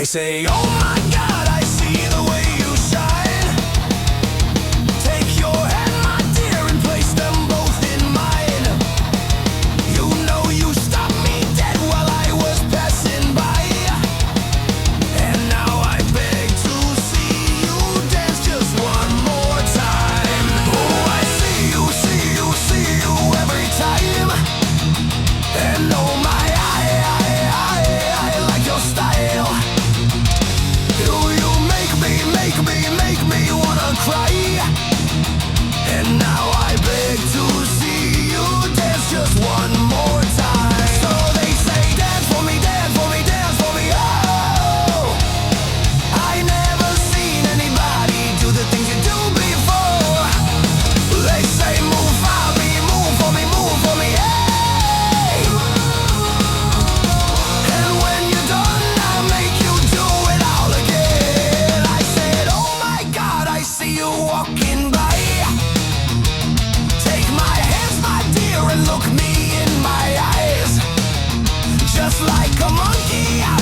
say, oh my God, I see the way you shine. Take your hand, my dear, and place them both in mine. You know you stopped me dead while I was passing by, and now I beg to see you dance just one more time. Oh, I see you, see you, see you every time. And oh my, I like your style. You make me wanna cry. And now I beg to see you dance just one more time. So they say, dance for me, dance for me, dance for me. Oh, I never seen anybody do the things you do before. They say, move for me, move for me, move for me. Hey. And when you're done, I'll make you do it all again. I said, oh my God, I see you walking by. Take my hands, my dear, and look me in my eyes. Just like a monkey, I